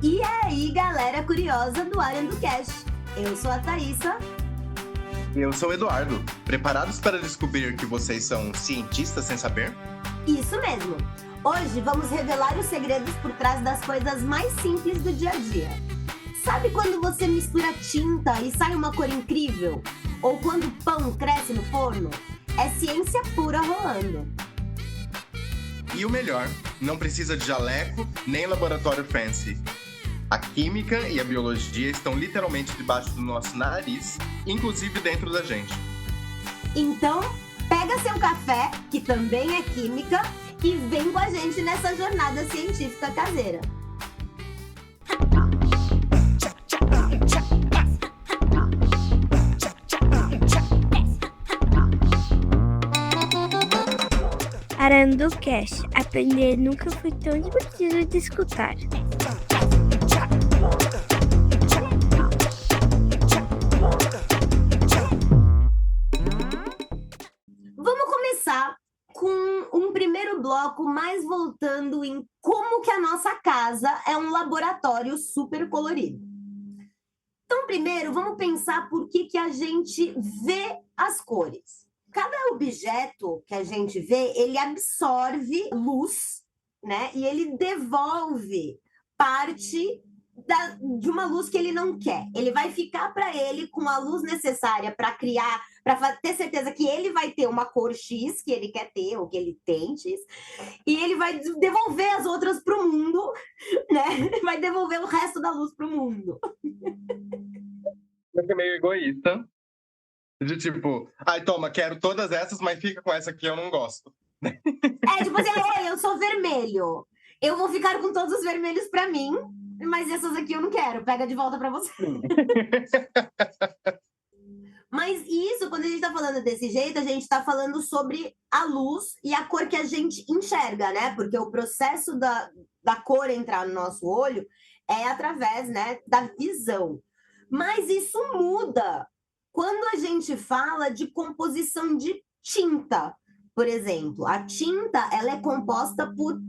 E aí, galera curiosa do ArendoCast. Eu sou a Thaísa. Eu sou o Eduardo. Preparados para descobrir que vocês são cientistas sem saber? Isso mesmo. Hoje vamos revelar os segredos por trás das coisas mais simples do dia a dia. Sabe quando você mistura tinta e sai uma cor incrível? Ou quando o pão cresce no forno? É ciência pura rolando. E o melhor, não precisa de jaleco nem laboratório fancy. A química e a biologia estão literalmente debaixo do nosso nariz, inclusive dentro da gente. Então, pega seu café, que também é química, e vem com a gente nessa jornada científica caseira. ArendoCast. Aprender nunca foi tão divertido de escutar. Vamos começar com um primeiro bloco mais voltando em como que a nossa casa é um laboratório super colorido. Então, primeiro, vamos pensar por que a gente vê as cores. Cada objeto que a gente vê, ele absorve luz, né? E ele devolve parte de uma luz que ele não quer. Ele vai ficar para ele com a luz necessária para criar, para ter certeza que ele vai ter uma cor X que ele quer ter, ou que ele tem X, e ele vai devolver as outras para o mundo, né? Vai devolver o resto da luz para o mundo. Você é meio egoísta. De tipo, ai, toma, quero todas essas, mas fica com essa aqui, eu não gosto. É, tipo assim, eu sou vermelho. Eu vou ficar com todos os vermelhos pra mim, mas essas aqui eu não quero. Pega de volta pra você. Mas isso, quando a gente tá falando desse jeito, a gente tá falando sobre a luz e a cor que a gente enxerga, né? Porque o processo da cor entrar no nosso olho é através, né, da visão. Mas isso muda quando a gente fala de composição de tinta, por exemplo. A tinta, ela é composta por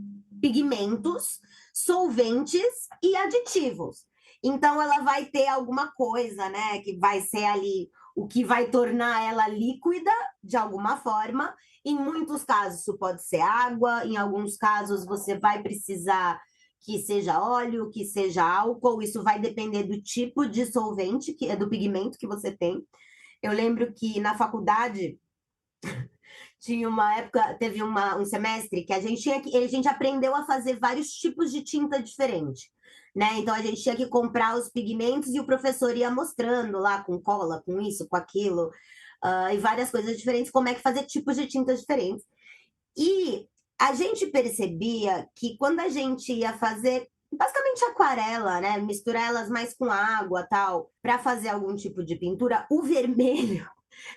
pigmentos, solventes e aditivos. Então, ela vai ter alguma coisa, né, que vai ser ali o que vai tornar ela líquida de alguma forma. Em muitos casos, isso pode ser água, em alguns casos, você vai precisar que seja óleo, que seja álcool, isso vai depender do tipo de solvente, que é do pigmento que você tem. Eu lembro que na faculdade tinha uma época, teve um semestre que a gente aprendeu a fazer vários tipos de tinta diferente, né? Então a gente tinha que comprar os pigmentos e o professor ia mostrando lá com cola, com isso, com aquilo, e várias coisas diferentes, como é que fazer tipos de tintas diferentes. E a gente percebia que quando a gente ia fazer basicamente aquarela, né, misturar elas mais com água, tal, para fazer algum tipo de pintura, o vermelho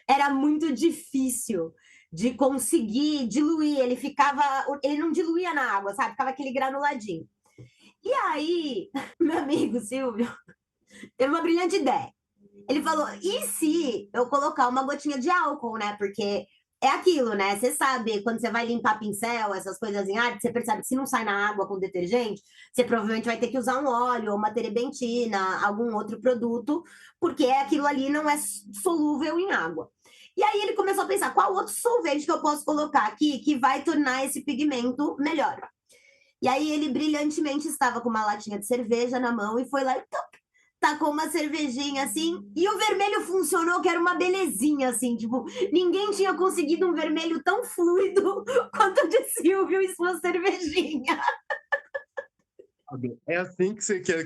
era muito difícil de conseguir diluir, ele não diluía na água, sabe? Ficava aquele granuladinho. E aí, meu amigo Silvio teve uma brilhante ideia. Ele falou: e se eu colocar uma gotinha de álcool, né? Porque é aquilo, né? Você sabe, quando você vai limpar pincel, essas coisas em arte, você percebe que se não sai na água com detergente, você provavelmente vai ter que usar um óleo, ou uma terebentina, algum outro produto, porque aquilo ali não é solúvel em água. E aí ele começou a pensar, qual outro solvente que eu posso colocar aqui que vai tornar esse pigmento melhor? E aí ele brilhantemente estava com uma latinha de cerveja na mão e foi lá e tacou uma cervejinha assim, e o vermelho funcionou, que era uma belezinha, assim, tipo, ninguém tinha conseguido um vermelho tão fluido quanto o de Silvio e sua cervejinha. É assim que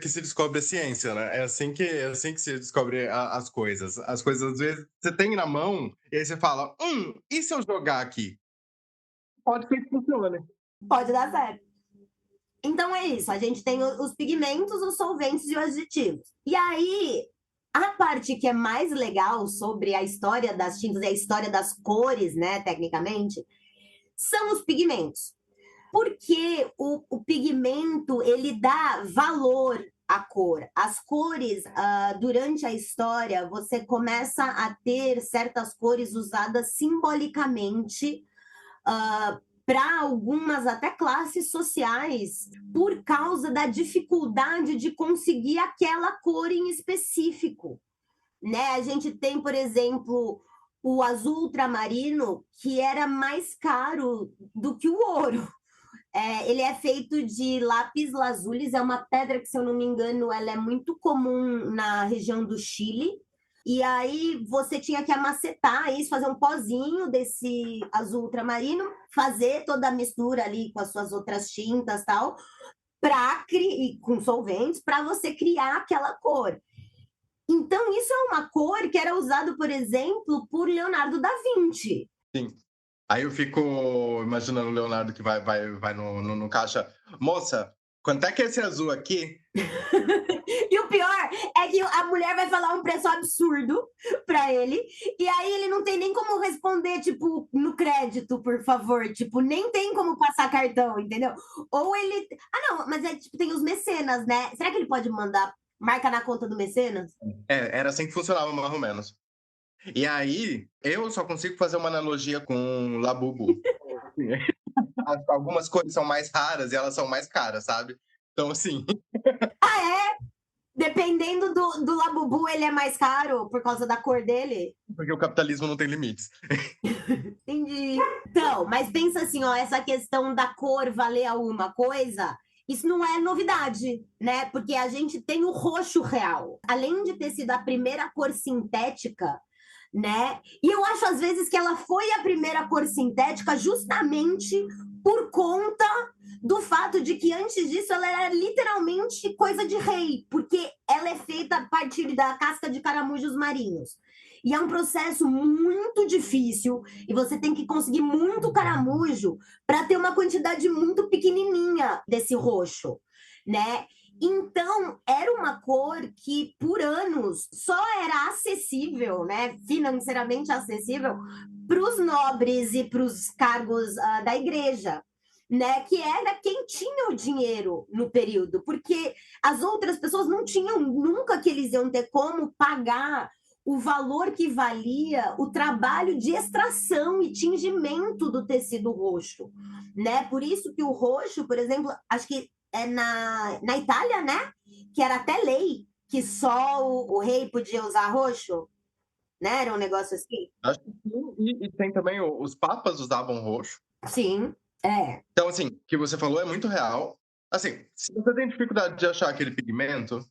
se descobre a ciência, né? É assim que se descobre as coisas. As coisas, às vezes, você tem na mão, e aí você fala, e se eu jogar aqui? Pode ser que funcione. Pode dar certo. Então é isso, a gente tem os pigmentos, os solventes e os aditivos. E aí, a parte que é mais legal sobre a história das tintas e a história das cores, né, tecnicamente, são os pigmentos. Porque o pigmento, ele dá valor à cor. As cores, durante a história, você começa a ter certas cores usadas simbolicamente para algumas até classes sociais, por causa da dificuldade de conseguir aquela cor em específico, né? A gente tem, por exemplo, o azul ultramarino, que era mais caro do que o ouro. Ele é feito de lápis lazulis, é uma pedra que, se eu não me engano, ela é muito comum na região do Chile. E aí você tinha que amacetar isso, fazer um pozinho desse azul ultramarino, fazer toda a mistura ali com as suas outras tintas e tal, com solventes, para você criar aquela cor. Então, isso é uma cor que era usada, por exemplo, por Leonardo da Vinci. Sim. Aí eu fico imaginando o Leonardo que vai no caixa. Moça, quanto é que é esse azul aqui? E o pior é que a mulher vai falar um preço absurdo pra ele, e aí ele não tem nem como responder, tipo, no crédito, por favor. Tipo, nem tem como passar cartão, entendeu? Ou ele. Ah, não, mas tipo, tem os mecenas, né? Será que ele pode mandar marca na conta do mecenas? Era assim que funcionava, mais ou menos. E aí, eu só consigo fazer uma analogia com Labubu. Algumas cores são mais raras e elas são mais caras, sabe? Então, assim... Ah, é? Dependendo do Labubu, ele é mais caro por causa da cor dele? Porque o capitalismo não tem limites. Entendi. Então, mas pensa assim, ó, essa questão da cor valer alguma coisa, isso não é novidade, né? Porque a gente tem o roxo real. Além de ter sido a primeira cor sintética, né? E eu acho às vezes que ela foi a primeira cor sintética justamente por conta do fato de que antes disso ela era literalmente coisa de rei, porque ela é feita a partir da casca de caramujos marinhos. E é um processo muito difícil, e você tem que conseguir muito caramujo para ter uma quantidade muito pequenininha desse roxo, né? Então, era uma cor que, por anos, só era acessível, né, financeiramente acessível, para os nobres e para os cargos da igreja, né, que era quem tinha o dinheiro no período, porque as outras pessoas não tinham nunca que eles iam ter como pagar o valor que valia o trabalho de extração e tingimento do tecido roxo, né? Por isso que o roxo, por exemplo, acho que é na Itália, né? Que era até lei que só o rei podia usar roxo, né? Era um negócio assim. Acho que sim. E tem também, os papas usavam roxo. Sim, é. Então, assim, o que você falou é muito real. Assim, se você tem dificuldade de achar aquele pigmento,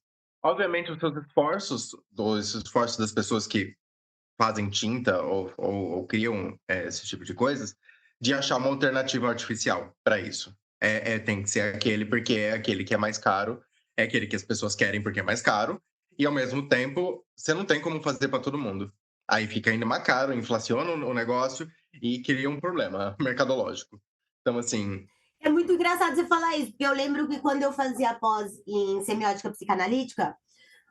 obviamente os seus esforços, os esforços das pessoas que fazem tinta ou criam esse tipo de coisas, de achar uma alternativa artificial para isso. Tem que ser aquele porque é aquele que é mais caro, é aquele que as pessoas querem porque é mais caro, e ao mesmo tempo, você não tem como fazer para todo mundo. Aí fica ainda mais caro, inflaciona o negócio e cria um problema mercadológico. Então, assim... É muito engraçado você falar isso, porque eu lembro que quando eu fazia pós em semiótica psicanalítica,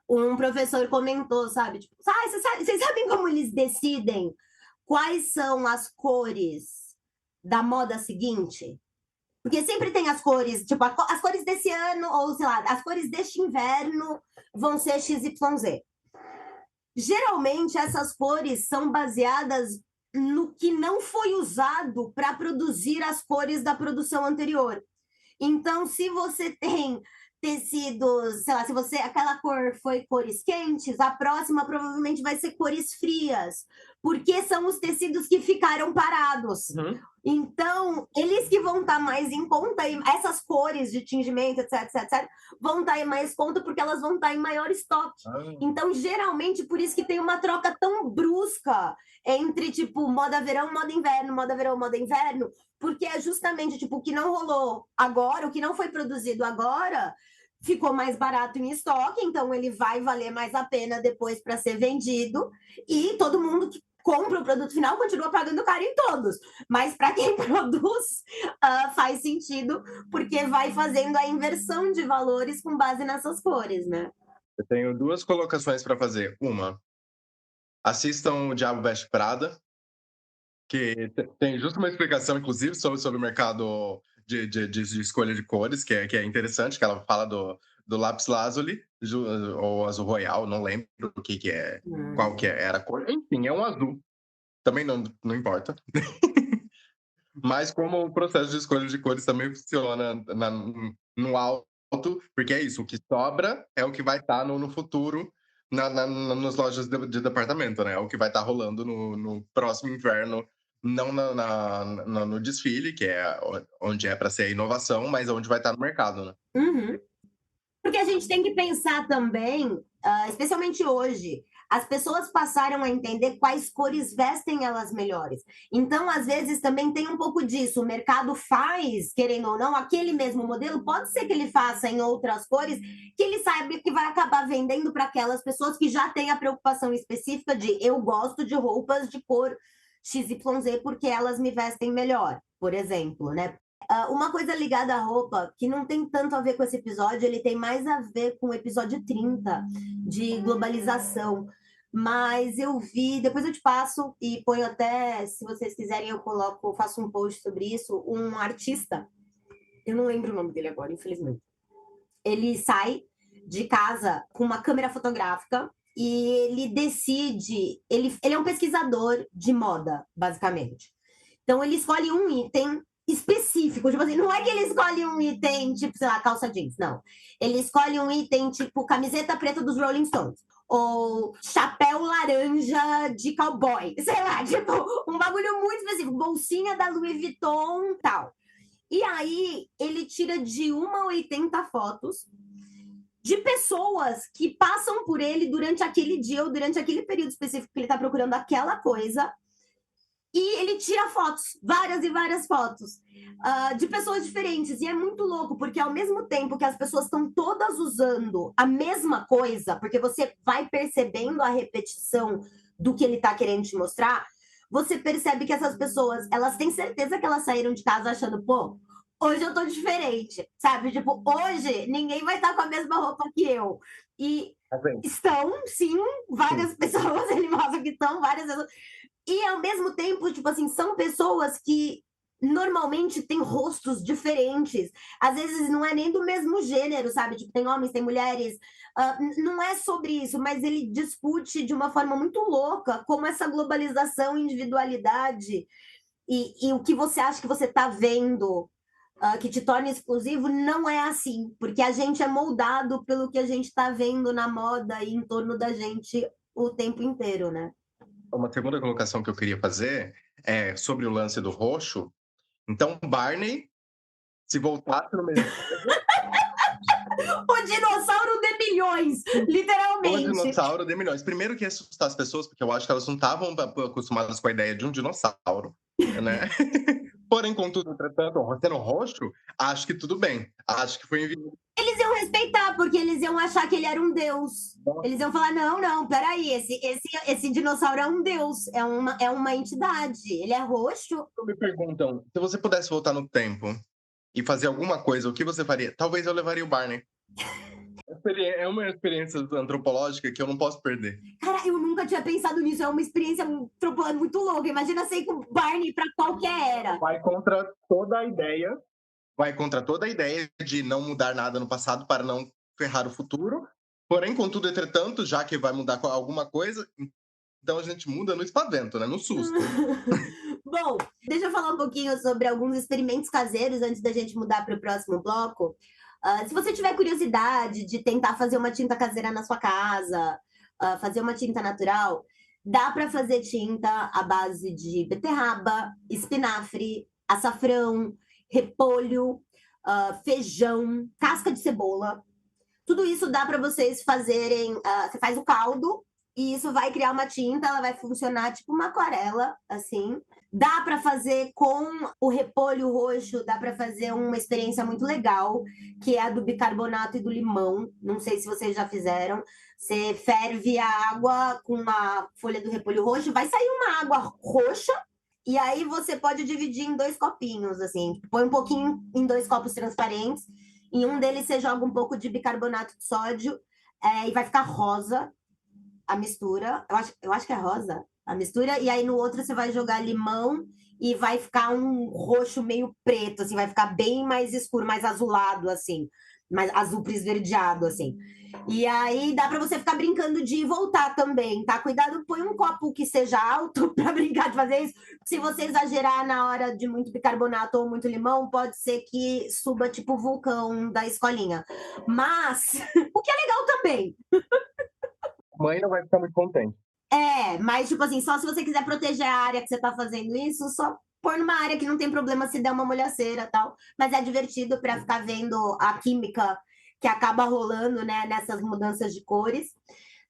um professor comentou, sabe? Tipo, vocês sabem como eles decidem quais são as cores da moda seguinte? Porque sempre tem as cores, tipo, as cores desse ano, ou sei lá, as cores deste inverno vão ser XYZ. Geralmente, essas cores são baseadas no que não foi usado para produzir as cores da produção anterior. Então, se você tem tecidos, sei lá, se aquela cor foi cores quentes, a próxima provavelmente vai ser cores frias, porque são os tecidos que ficaram parados. Uhum. Então, eles que vão estar mais em conta, e essas cores de tingimento, etc, vão estar em mais conta porque elas vão estar em maior estoque. Então, geralmente, por isso que tem uma troca tão brusca entre, tipo, moda verão, moda inverno, moda verão, moda inverno, porque é justamente, tipo, o que não rolou agora, o que não foi produzido agora, ficou mais barato em estoque, então ele vai valer mais a pena depois para ser vendido, e todo mundo que compra o produto final continua pagando caro em todos, mas para quem produz faz sentido, porque vai fazendo a inversão de valores com base nessas cores, né? Eu tenho duas colocações para fazer. Uma, assistam O Diabo Veste Prada, que tem justo uma explicação, inclusive, sobre o mercado de escolha de cores, que é interessante, que ela fala do lápis lazuli, ou azul royal, não lembro o que é, qual que era a cor. Enfim, é um azul. Também não importa. Mas como o processo de escolha de cores também funciona no alto, porque é isso, o que sobra é o que vai estar no futuro nas lojas de departamento, né? É o que vai estar rolando no próximo inverno, não no desfile, que é onde é para ser a inovação, mas onde vai estar no mercado, né? Uhum. Porque a gente tem que pensar também, especialmente hoje, as pessoas passaram a entender quais cores vestem elas melhores. Então, às vezes, também tem um pouco disso. O mercado faz, querendo ou não, aquele mesmo modelo, pode ser que ele faça em outras cores, que ele saiba que vai acabar vendendo para aquelas pessoas que já têm a preocupação específica de eu gosto de roupas de cor XYZ porque elas me vestem melhor, por exemplo, né? Uma coisa ligada à roupa, que não tem tanto a ver com esse episódio, ele tem mais a ver com o episódio 30, de globalização. Mas eu vi, depois eu te passo e ponho até, se vocês quiserem, eu coloco, faço um post sobre isso, um artista, eu não lembro o nome dele agora, infelizmente. Ele sai de casa com uma câmera fotográfica e ele decide, ele é um pesquisador de moda, basicamente. Então ele escolhe um item específico, tipo assim, não é que ele escolhe um item, tipo, sei lá, calça jeans, não. Ele escolhe um item, tipo, camiseta preta dos Rolling Stones, ou chapéu laranja de cowboy, sei lá, tipo, um bagulho muito específico, bolsinha da Louis Vuitton, tal. E aí, ele tira de 1 a 80 fotos de pessoas que passam por ele durante aquele dia ou durante aquele período específico que ele está procurando aquela coisa. E ele tira fotos, várias e várias fotos, de pessoas diferentes. E é muito louco, porque ao mesmo tempo que as pessoas estão todas usando a mesma coisa, porque você vai percebendo a repetição do que ele está querendo te mostrar, você percebe que essas pessoas, elas têm certeza que elas saíram de casa achando, pô, hoje eu tô diferente, sabe? Tipo, hoje ninguém vai estar com a mesma roupa que eu. E estão, sim, várias pessoas, ele mostra que estão várias pessoas. E, ao mesmo tempo, tipo assim, são pessoas que normalmente têm rostos diferentes. Às vezes não é nem do mesmo gênero, sabe? Tipo, tem homens, tem mulheres. Não é sobre isso, mas ele discute de uma forma muito louca como essa globalização, individualidade e o que você acha que você está vendo que te torna exclusivo, não é assim. Porque a gente é moldado pelo que a gente está vendo na moda e em torno da gente o tempo inteiro, né? Uma segunda colocação que eu queria fazer é sobre o lance do roxo. Então, Barney, se voltasse no mesmo... O dinossauro de milhões, literalmente. O dinossauro de milhões. Primeiro que ia assustar as pessoas, porque eu acho que elas não estavam acostumadas com a ideia de um dinossauro, né? Porém, contudo, entretanto, sendo roxo, acho que tudo bem. Acho que foi enviado. Eles iam respeitar, porque eles iam achar que ele era um deus. Eles iam falar, não, peraí, esse dinossauro é um deus, é uma entidade, ele é roxo. Me perguntam, se você pudesse voltar no tempo e fazer alguma coisa, o que você faria? Talvez eu levaria o Barney. É uma experiência antropológica que eu não posso perder. Cara, eu nunca tinha pensado nisso. É uma experiência antropológica muito louca. Imagina sair com o Barney pra qualquer era. Vai contra toda a ideia de não mudar nada no passado para não ferrar o futuro. Porém, contudo, entretanto, já que vai mudar alguma coisa, então a gente muda no espavento, né? No susto. Bom, deixa eu falar um pouquinho sobre alguns experimentos caseiros antes da gente mudar para o próximo bloco. Se você tiver curiosidade de tentar fazer uma tinta caseira na sua casa, fazer uma tinta natural, dá para fazer tinta à base de beterraba, espinafre, açafrão, repolho, feijão, casca de cebola. Tudo isso dá para vocês fazerem. Você faz o caldo e isso vai criar uma tinta, ela vai funcionar tipo uma aquarela, assim. Dá para fazer com o repolho roxo, dá para fazer uma experiência muito legal, que é a do bicarbonato e do limão. Não sei se vocês já fizeram. Você ferve a água com a folha do repolho roxo, vai sair uma água roxa, e aí você pode dividir em 2 copinhos, assim. Põe um pouquinho em 2 copos transparentes, em um deles você joga um pouco de bicarbonato de sódio, e vai ficar rosa a mistura. Eu acho que é rosa a mistura, e aí no outro você vai jogar limão e vai ficar um roxo meio preto, assim, vai ficar bem mais escuro, mais azulado, assim, mais azul esverdeado, assim. E aí dá para você ficar brincando de ir e voltar também, tá? Cuidado, põe um copo que seja alto para brincar de fazer isso. Se você exagerar na hora de muito bicarbonato ou muito limão, pode ser que suba tipo o vulcão da escolinha. Mas o que é legal também. Mãe não vai ficar muito contente. Mas tipo assim, só se você quiser proteger a área que você tá fazendo isso, só pôr numa área que não tem problema se der uma molhaceira e tal. Mas é divertido para ficar vendo a química que acaba rolando, né, nessas mudanças de cores.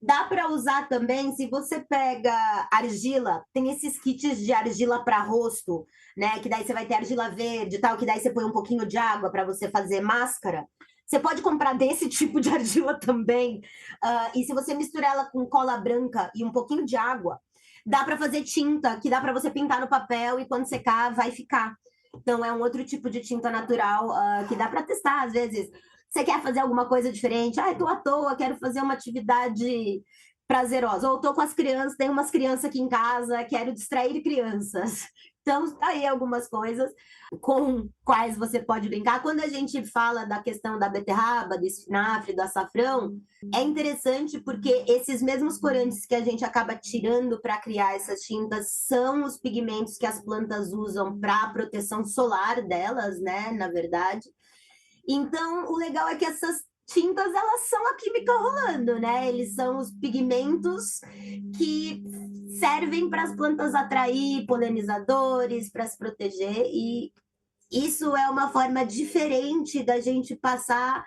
Dá para usar também, se você pega argila, tem esses kits de argila para rosto, né? Que daí você vai ter argila verde e tal, que daí você põe um pouquinho de água para você fazer máscara. Você pode comprar desse tipo de argila também. E se você misturar ela com cola branca e um pouquinho de água, dá para fazer tinta, que dá para você pintar no papel e quando secar vai ficar. Então é um outro tipo de tinta natural que dá para testar às vezes. Você quer fazer alguma coisa diferente? Ah, estou à toa, quero fazer uma atividade prazerosa. Ou estou com as crianças, tem umas crianças aqui em casa, quero distrair crianças. Então, tá aí algumas coisas com quais você pode brincar. Quando a gente fala da questão da beterraba, do espinafre, do açafrão, é interessante porque esses mesmos corantes que a gente acaba tirando para criar essas tintas são os pigmentos que as plantas usam para proteção solar delas, né? Na verdade. Então, o legal é que essas tintas, elas são a química rolando, né? Eles são os pigmentos que servem para as plantas atrair polinizadores, para se proteger, e isso é uma forma diferente da gente passar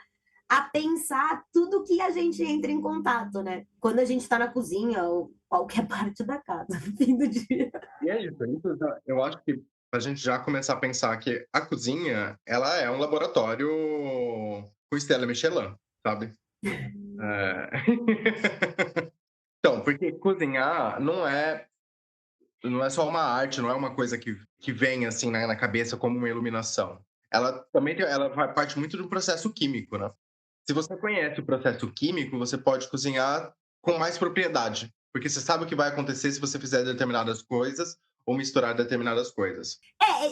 a pensar tudo que a gente entra em contato, né? Quando a gente está na cozinha ou qualquer parte da casa, no fim do dia. E é isso. Eu acho que a gente já começar a pensar que a cozinha, ela é um laboratório com estela Michelin, sabe? Então, porque cozinhar não é só uma arte, não é uma coisa que vem assim na cabeça como uma iluminação. Ela também ela parte muito do processo químico, né? Se você conhece o processo químico, você pode cozinhar com mais propriedade, porque você sabe o que vai acontecer se você fizer determinadas coisas ou misturar determinadas coisas.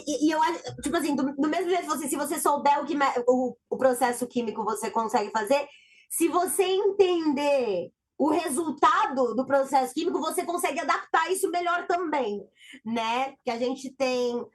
E eu acho, tipo assim, do mesmo jeito, se você souber o processo químico você consegue fazer, se você entender o resultado do processo químico, você consegue adaptar isso melhor também, né? Que a gente tem...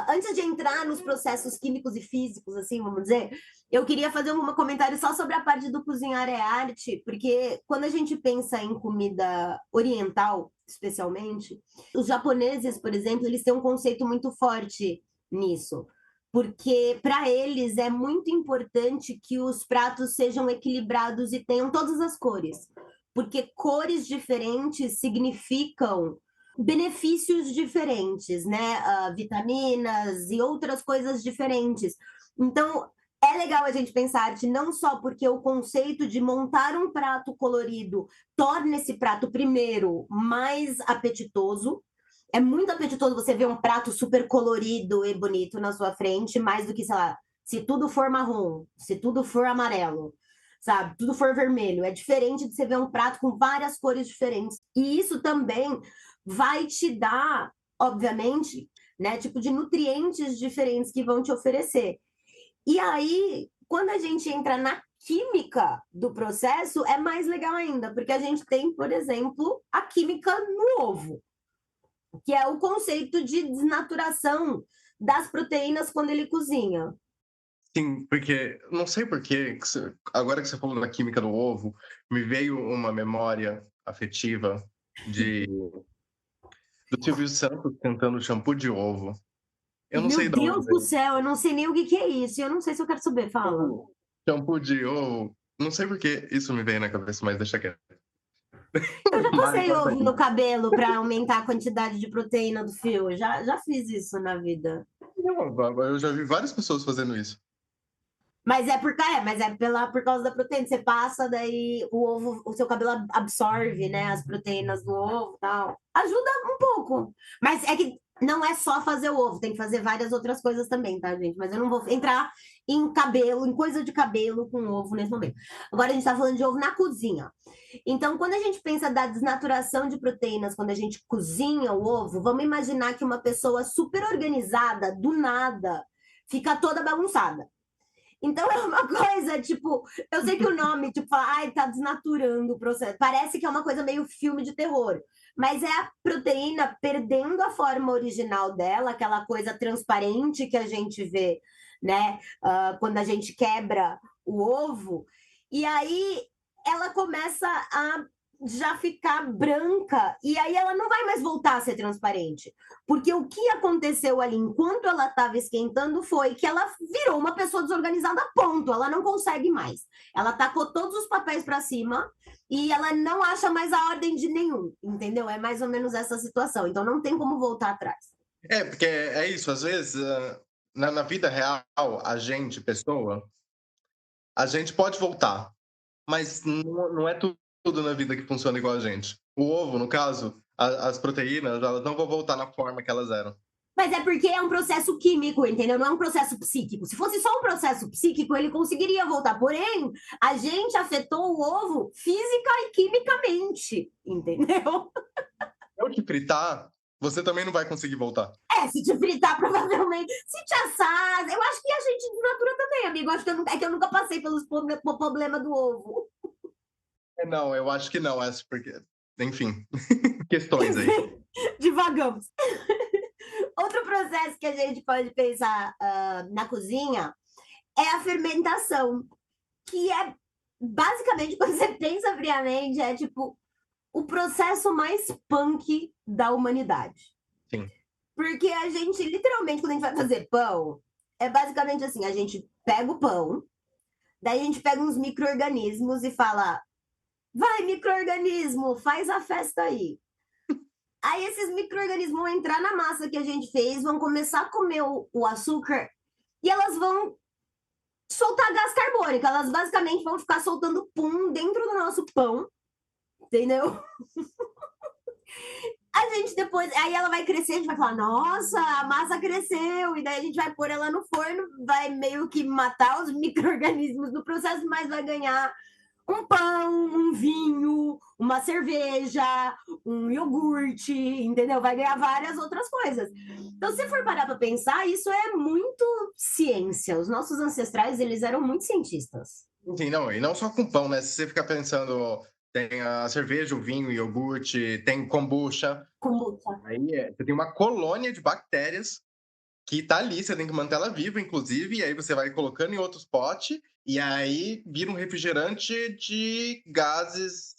antes de entrar nos processos químicos e físicos, assim, vamos dizer, eu queria fazer um comentário só sobre a parte do cozinhar é arte, porque quando a gente pensa em comida oriental, especialmente, os japoneses, por exemplo, eles têm um conceito muito forte nisso, porque para eles é muito importante que os pratos sejam equilibrados e tenham todas as cores, porque cores diferentes significam benefícios diferentes, né? Vitaminas e outras coisas diferentes. Então, é legal a gente pensar arte não só porque o conceito de montar um prato colorido torna esse prato, primeiro, mais apetitoso. É muito apetitoso você ver um prato super colorido e bonito na sua frente, mais do que, sei lá, se tudo for marrom, se tudo for amarelo, sabe? Tudo for vermelho. É diferente de você ver um prato com várias cores diferentes. E isso também vai te dar, obviamente, né, tipo de nutrientes diferentes que vão te oferecer. E aí, quando a gente entra na química do processo, é mais legal ainda, porque a gente tem, por exemplo, a química no ovo, que é o conceito de desnaturação das proteínas quando ele cozinha. Sim, porque não sei por quê, agora que você falou da química do ovo, me veio uma memória afetiva do Silvio Santos cantando shampoo de ovo. Eu não sei Meu de onde Deus do veio. céu, eu não sei nem o que é isso. Eu não sei se eu quero saber. Fala. Shampoo de ovo. Não sei por que isso me veio na cabeça, mas deixa quieto. Eu já Mari, passei conta aí. ovo no cabelo para aumentar a quantidade de proteína do fio. Já fiz isso na vida. Não, eu já vi várias pessoas fazendo isso. Mas é por causa da proteína. Você passa, daí o ovo, o seu cabelo absorve, né, as proteínas do ovo e tal. Ajuda um pouco. Mas é que não é só fazer o ovo, tem que fazer várias outras coisas também, tá, gente? Mas eu não vou entrar em cabelo, em coisa de cabelo com ovo nesse momento. Agora a gente está falando de ovo na cozinha. Então, quando a gente pensa da desnaturação de proteínas, quando a gente cozinha o ovo, vamos imaginar que uma pessoa super organizada, do nada, fica toda bagunçada. Então é uma coisa, tipo, eu sei que o nome, tipo, fala, ai, tá desnaturando o processo. Parece que é uma coisa meio filme de terror. Mas é a proteína perdendo a forma original dela, aquela coisa transparente que a gente vê, né? Quando a gente quebra o ovo. E aí ela começa a já ficar branca. E aí ela não vai mais voltar a ser transparente. Porque o que aconteceu ali enquanto ela estava esquentando foi que ela virou uma pessoa desorganizada, ponto. Ela não consegue mais. Ela tacou todos os papéis para cima e ela não acha mais a ordem de nenhum, entendeu? É mais ou menos essa situação. Então não tem como voltar atrás. Porque é isso, às vezes, na vida real, a gente, pessoa, a gente pode voltar, mas não é tudo na vida que funciona igual a gente. O ovo, no caso, as proteínas, elas não vão voltar na forma que elas eram. Mas é porque é um processo químico, entendeu? Não é um processo psíquico. Se fosse só um processo psíquico, ele conseguiria voltar. Porém, a gente afetou o ovo física e quimicamente, entendeu? Se eu te fritar, você também não vai conseguir voltar. Se te fritar, provavelmente. Se te assar, eu acho que a gente desnatura também, amigo. Acho que é que eu nunca passei pelos problemas do ovo. Não, eu acho que não. Porque, enfim, questões aí. Divagamos. Outro processo que a gente pode pensar na cozinha é a fermentação, que é basicamente, quando você pensa friamente, é tipo o processo mais punk da humanidade. Sim. Porque a gente, literalmente, quando a gente vai fazer pão, é basicamente assim, a gente pega o pão, daí a gente pega uns micro-organismos e fala, vai, micro-organismo, faz a festa aí. Aí esses micro-organismos vão entrar na massa que a gente fez, vão começar a comer o açúcar e elas vão soltar gás carbônico. Elas basicamente vão ficar soltando pum dentro do nosso pão, entendeu? A gente depois, aí ela vai crescer, a gente vai falar, nossa, a massa cresceu, e daí a gente vai pôr ela no forno, vai meio que matar os micro-organismos no processo, mas vai ganhar um pão, um vinho, uma cerveja, um iogurte, entendeu? Vai ganhar várias outras coisas. Então, se for parar para pensar, isso é muito ciência. Os nossos ancestrais, eles eram muito cientistas. Sim, não, e não só com pão, né? Se você ficar pensando, tem a cerveja, o vinho, o iogurte, tem kombucha. Aí você tem uma colônia de bactérias que tá ali, você tem que manter ela viva, inclusive, e aí você vai colocando em outros potes, e aí vira um refrigerante de gases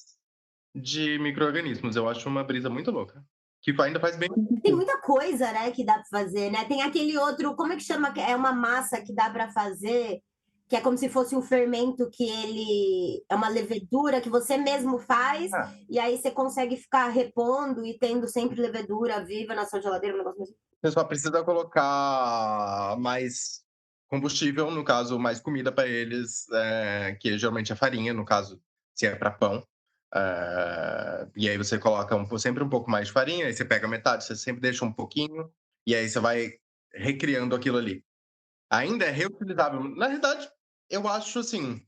de micro-organismos. Eu acho uma brisa muito louca. Que ainda faz bem. Tem muita coisa, né, que dá para fazer, né? Tem aquele outro, como é que chama? É uma massa que dá para fazer, que é como se fosse um fermento que ele é uma levedura que você mesmo faz, e aí você consegue ficar repondo e tendo sempre levedura viva na sua geladeira, um negócio assim. Você só precisa colocar mais combustível, no caso, mais comida para eles, que geralmente é farinha, no caso, se é para pão. E aí você coloca sempre um pouco mais de farinha, aí você pega metade, você sempre deixa um pouquinho, e aí você vai recriando aquilo ali. Ainda é reutilizável. Na verdade, eu acho, assim,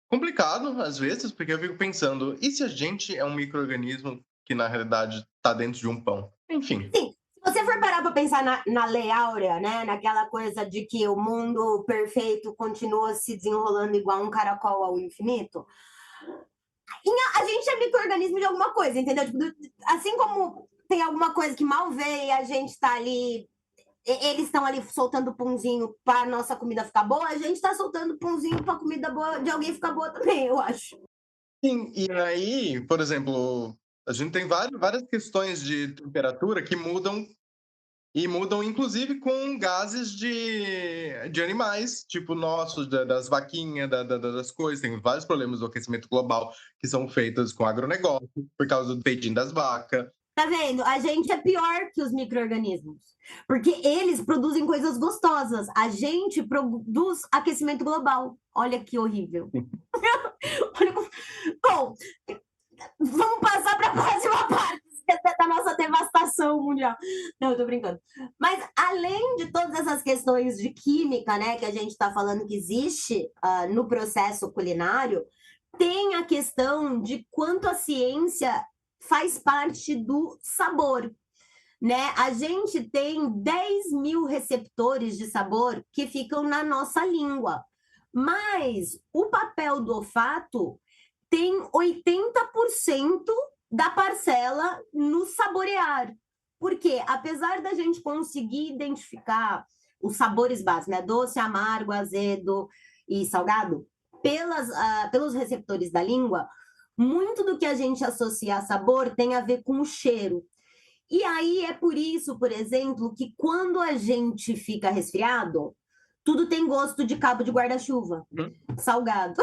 complicado, às vezes, porque eu fico pensando, e se a gente é um micro-organismo que, na realidade, está dentro de um pão? Enfim. Sim. Se você for parar para pensar na Lei Áurea, né, naquela coisa de que o mundo perfeito continua se desenrolando igual um caracol ao infinito, a gente é micro-organismo de alguma coisa, entendeu? Tipo, assim como tem alguma coisa que mal vê e a gente está ali, eles estão ali soltando pãozinho para nossa comida ficar boa, a gente está soltando pãozinho para a comida boa de alguém ficar boa também, eu acho. Sim, e aí, por exemplo, a gente tem várias questões de temperatura que mudam, e mudam inclusive com gases de animais, tipo nossos, das vaquinhas, das coisas. Tem vários problemas do aquecimento global que são feitos com agronegócio, por causa do peidinho das vacas. Tá vendo? A gente é pior que os micro-organismos, porque eles produzem coisas gostosas. A gente produz aquecimento global. Olha que horrível. Bom, vamos passar para a próxima parte. da nossa devastação mundial. Não, eu tô brincando. Mas além de todas essas questões de química, né, que a gente está falando que existe no processo culinário, tem a questão de quanto a ciência faz parte do sabor, né? A gente tem 10.000 receptores de sabor que ficam na nossa língua, mas o papel do olfato tem 80% da parcela no saborear. Porque, apesar da gente conseguir identificar os sabores básicos, né? Doce, amargo, azedo e salgado, pelos receptores da língua, muito do que a gente associa a sabor tem a ver com o cheiro. E aí é por isso, por exemplo, que quando a gente fica resfriado, tudo tem gosto de cabo de guarda-chuva, salgado.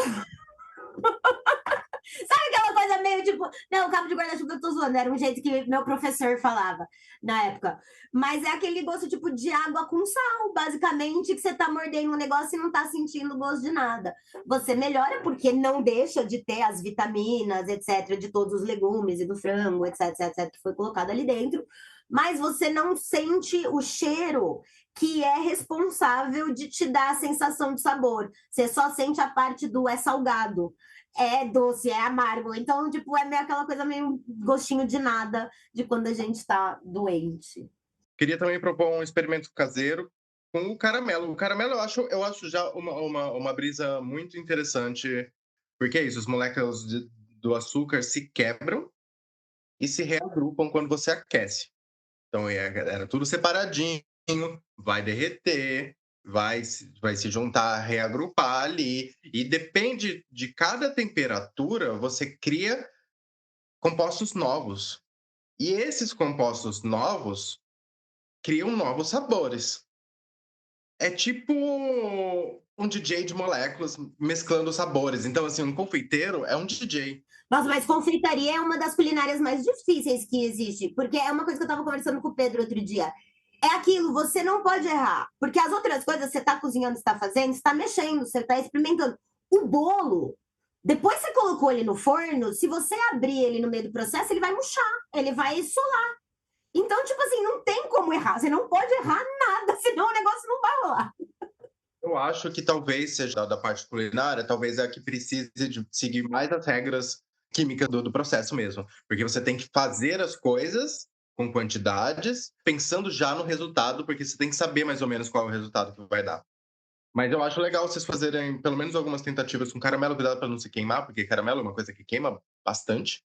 Sabe aquela coisa meio tipo, não, o cabo de guarda-chuva eu tô zoando, era um jeito que meu professor falava na época. Mas é aquele gosto tipo de água com sal, basicamente, que você tá mordendo um negócio e não tá sentindo gosto de nada. Você melhora porque não deixa de ter as vitaminas, etc., de todos os legumes e do frango, etc., etc., que foi colocado ali dentro, mas você não sente o cheiro que é responsável de te dar a sensação de sabor. Você só sente a parte do é salgado, é doce, é amargo. Então, tipo, é meio aquela coisa meio gostinho de nada de quando a gente tá doente. Queria também propor um experimento caseiro com o caramelo. O caramelo eu acho já uma brisa muito interessante, porque é isso, as moléculas do açúcar se quebram e se reagrupam quando você aquece. Então, era tudo separadinho, vai derreter, vai se juntar, reagrupar ali. E depende de cada temperatura, você cria compostos novos. E esses compostos novos criam novos sabores. É tipo um DJ de moléculas mesclando sabores. Então, assim, um confeiteiro é um DJ. Nossa, mas confeitaria é uma das culinárias mais difíceis que existe, porque é uma coisa que eu tava conversando com o Pedro outro dia. É aquilo, você não pode errar, porque as outras coisas você tá cozinhando, você tá fazendo, você tá mexendo, você tá experimentando. O bolo, depois você colocou ele no forno, se você abrir ele no meio do processo, ele vai murchar, ele vai solar. Então, tipo assim, não tem como errar, você não pode errar nada, senão o negócio não vai rolar. Eu acho que talvez seja da parte culinária, talvez é a que precise de seguir mais as regras químicas do processo mesmo. Porque você tem que fazer as coisas com quantidades, pensando já no resultado, porque você tem que saber mais ou menos qual é o resultado que vai dar. Mas eu acho legal vocês fazerem pelo menos algumas tentativas com caramelo, cuidado para não se queimar, porque caramelo é uma coisa que queima bastante.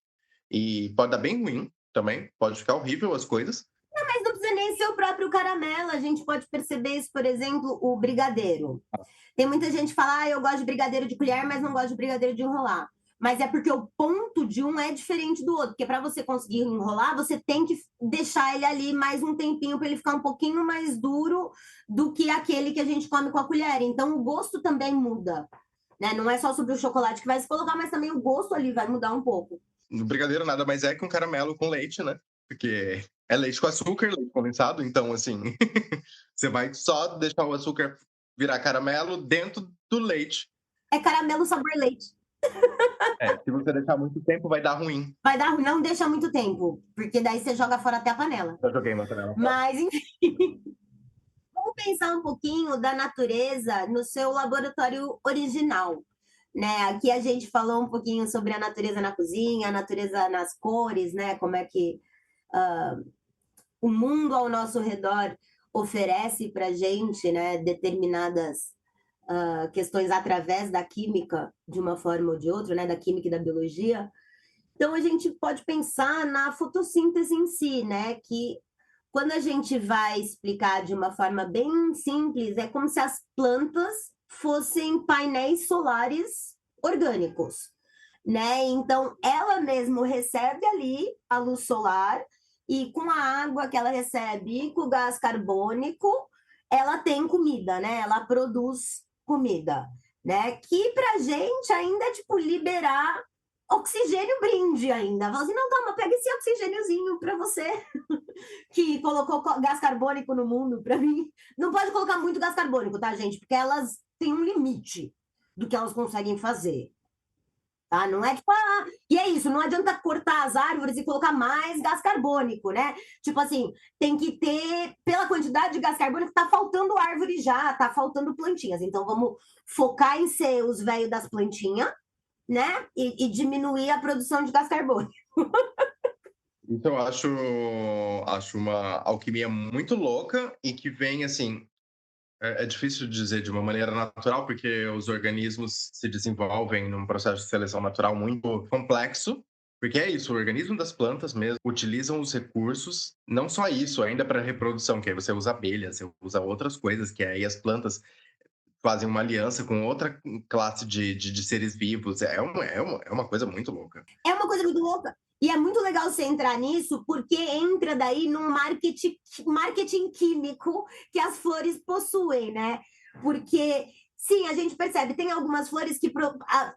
E pode dar bem ruim também, pode ficar horrível as coisas. Mas não precisa nem ser o próprio caramelo. A gente pode perceber isso, por exemplo, o brigadeiro. Tem muita gente que fala, eu gosto de brigadeiro de colher, mas não gosto de brigadeiro de enrolar. Mas é porque o ponto de um é diferente do outro. Porque para você conseguir enrolar, você tem que deixar ele ali mais um tempinho para ele ficar um pouquinho mais duro do que aquele que a gente come com a colher. Então, o gosto também muda. Né? Não é só sobre o chocolate que vai se colocar, mas também o gosto ali vai mudar um pouco. No brigadeiro nada mais é que um caramelo com leite, né? Porque é leite com açúcar, leite condensado, então assim, você vai só deixar o açúcar virar caramelo dentro do leite. É caramelo sabor leite. Se você deixar muito tempo, vai dar ruim. Vai dar ruim, não deixa muito tempo, porque daí você joga fora até a panela. Eu joguei uma panela. Mas, enfim, vamos pensar um pouquinho da natureza no seu laboratório original. Né? Aqui a gente falou um pouquinho sobre a natureza na cozinha, a natureza nas cores, né? Como é que o mundo ao nosso redor oferece para a gente, né, determinadas questões através da química, de uma forma ou de outra, né, da química e da biologia. Então, a gente pode pensar na fotossíntese em si, né, que quando a gente vai explicar de uma forma bem simples, é como se as plantas fossem painéis solares orgânicos, né? Então, ela mesmo recebe ali a luz solar e com a água que ela recebe e com o gás carbônico, ela tem comida, né? Ela produz comida, né? Que pra gente ainda é tipo liberar oxigênio brinde ainda. Fala assim, não, toma, pega esse oxigêniozinho para você que colocou gás carbônico no mundo, para mim. Não pode colocar muito gás carbônico, tá, gente? Porque elas têm um limite do que elas conseguem fazer. tá? Não é tipo, e é isso, não adianta cortar as árvores e colocar mais gás carbônico, né? Tipo assim, tem que ter, pela quantidade de gás carbônico, tá faltando árvore já, tá faltando plantinhas. Então vamos focar em ser os velhos das plantinhas, né? E diminuir a produção de gás carbônico. Isso eu acho uma alquimia muito louca e que vem, assim, é difícil dizer de uma maneira natural, porque os organismos se desenvolvem num processo de seleção natural muito complexo, porque é isso, o organismo das plantas mesmo utilizam os recursos, não só isso, ainda para reprodução, que aí você usa abelhas, você usa outras coisas, que aí as plantas fazem uma aliança com outra classe de seres vivos. É uma coisa muito louca. É uma coisa muito louca. E é muito legal você entrar nisso, porque entra daí num marketing químico que as flores possuem, né? Porque, sim, a gente percebe, tem algumas flores que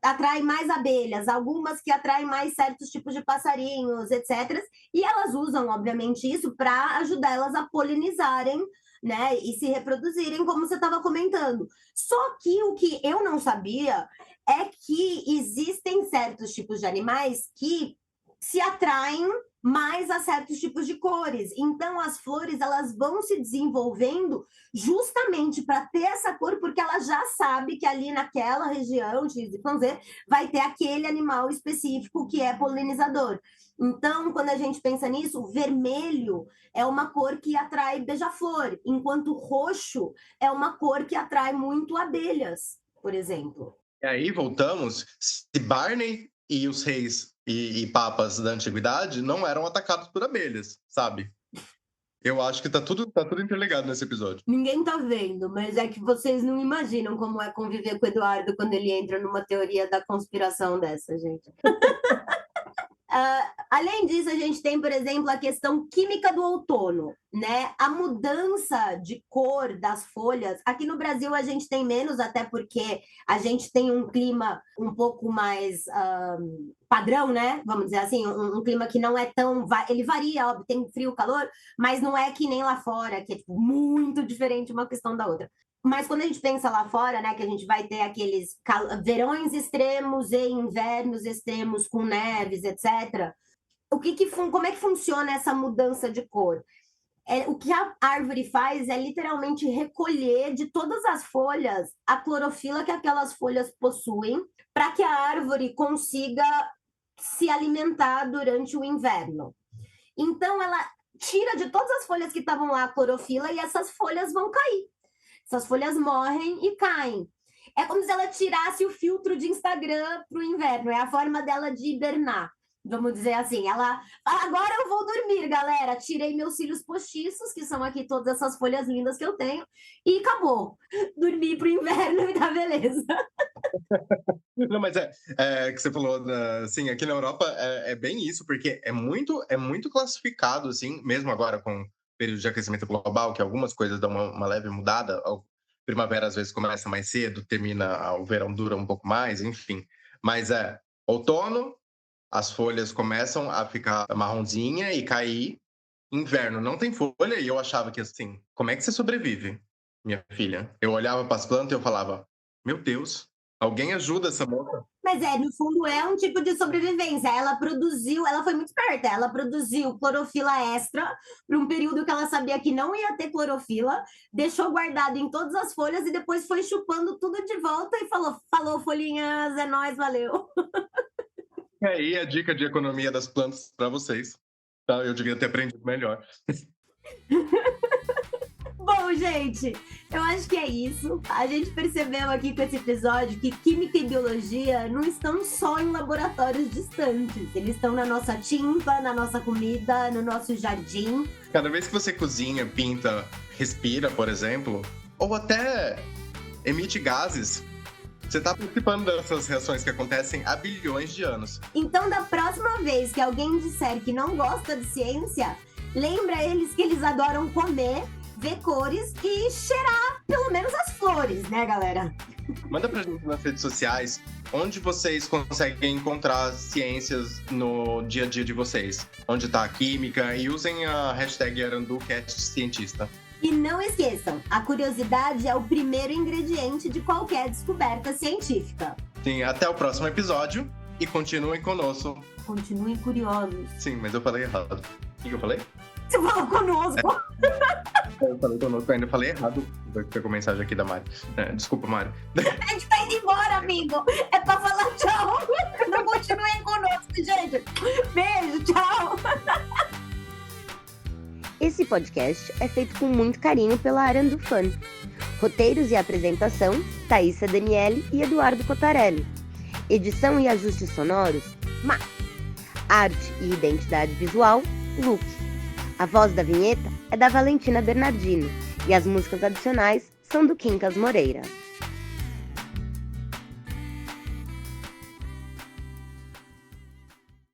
atraem mais abelhas, algumas que atraem mais certos tipos de passarinhos, etc. E elas usam, obviamente, isso para ajudar elas a polinizarem, né? E se reproduzirem, como você estava comentando. Só que o que eu não sabia é que existem certos tipos de animais que se atraem mais a certos tipos de cores. Então, as flores elas vão se desenvolvendo justamente para ter essa cor, porque ela já sabe que ali naquela região, XYZ, vai ter aquele animal específico que é polinizador. Então, quando a gente pensa nisso, o vermelho é uma cor que atrai beija-flor, enquanto o roxo é uma cor que atrai muito abelhas, por exemplo. E aí, voltamos, se Barney e os reis e papas da antiguidade não eram atacados por abelhas, sabe? Eu acho que tá tudo interligado nesse episódio. Ninguém tá vendo, mas é que vocês não imaginam como é conviver com o Eduardo quando ele entra numa teoria da conspiração dessa, gente. Além disso, a gente tem, por exemplo, a questão química do outono, né? A mudança de cor das folhas. Aqui no Brasil a gente tem menos, até porque a gente tem um clima um pouco mais padrão, né? Vamos dizer assim, um clima que não é tão... Ele varia, óbvio, tem frio, calor, mas não é que nem lá fora, que é tipo, muito diferente uma questão da outra. Mas quando a gente pensa lá fora, né, que a gente vai ter aqueles verões extremos e invernos extremos com neves, etc. Como é que funciona essa mudança de cor? O que a árvore faz é literalmente recolher de todas as folhas a clorofila que aquelas folhas possuem para que a árvore consiga se alimentar durante o inverno. Então, ela tira de todas as folhas que estavam lá a clorofila e essas folhas vão cair. Essas folhas morrem e caem. É como se ela tirasse o filtro de Instagram para o inverno. É a forma dela de hibernar, vamos dizer assim. Ela fala, agora eu vou dormir, galera. Tirei meus cílios postiços, que são aqui todas essas folhas lindas que eu tenho, e acabou. Dormi para o inverno e tá beleza. Não, mas que você falou, assim, aqui na Europa é bem isso, porque é muito classificado, assim, mesmo agora com período de aquecimento global, que algumas coisas dão uma leve mudada. A primavera às vezes começa mais cedo, o verão dura um pouco mais, enfim. Mas outono, as folhas começam a ficar marronzinha e cair. Inverno não tem folha e eu achava que assim, como é que você sobrevive, minha filha? Eu olhava para as plantas e eu falava, meu Deus, alguém ajuda essa moça. Mas no fundo, é um tipo de sobrevivência. Ela foi muito esperta, ela produziu clorofila extra para um período que ela sabia que não ia ter clorofila, deixou guardado em todas as folhas e depois foi chupando tudo de volta e falou folhinhas, é nóis, valeu. E aí a dica de economia das plantas para vocês. Tá? Eu devia ter aprendido melhor. Bom, gente, eu acho que é isso. A gente percebeu aqui com esse episódio que química e biologia não estão só em laboratórios distantes. Eles estão na nossa tinta, na nossa comida, no nosso jardim. Cada vez que você cozinha, pinta, respira, por exemplo, ou até emite gases, você está participando dessas reações que acontecem há bilhões de anos. Então, da próxima vez que alguém disser que não gosta de ciência, lembra eles que eles adoram comer, ver cores e cheirar pelo menos as flores, né, galera? Manda pra gente nas redes sociais onde vocês conseguem encontrar ciências no dia a dia de vocês. Onde tá a química, e usem a hashtag AranduCastCientista. E não esqueçam, a curiosidade é o primeiro ingrediente de qualquer descoberta científica. Sim, até o próximo episódio. e continuem conosco. Continuem curiosos. Sim, mas eu falei errado. O que eu falei? Você falou conosco. Eu falei conosco, eu ainda falei errado. Pegou mensagem aqui da Mari. Desculpa, Mari. A gente tá indo embora, amigo. É pra falar tchau. Não continuem conosco, gente. Beijo, tchau. Esse podcast é feito com muito carinho pela Arandu Fun. Roteiros e apresentação, Thaísa Daniele e Eduardo Cotarelli. Edição e ajustes sonoros, Max. Arte e identidade visual, Luke. A voz da vinheta é da Valentina Bernardino e as músicas adicionais são do Quincas Moreira.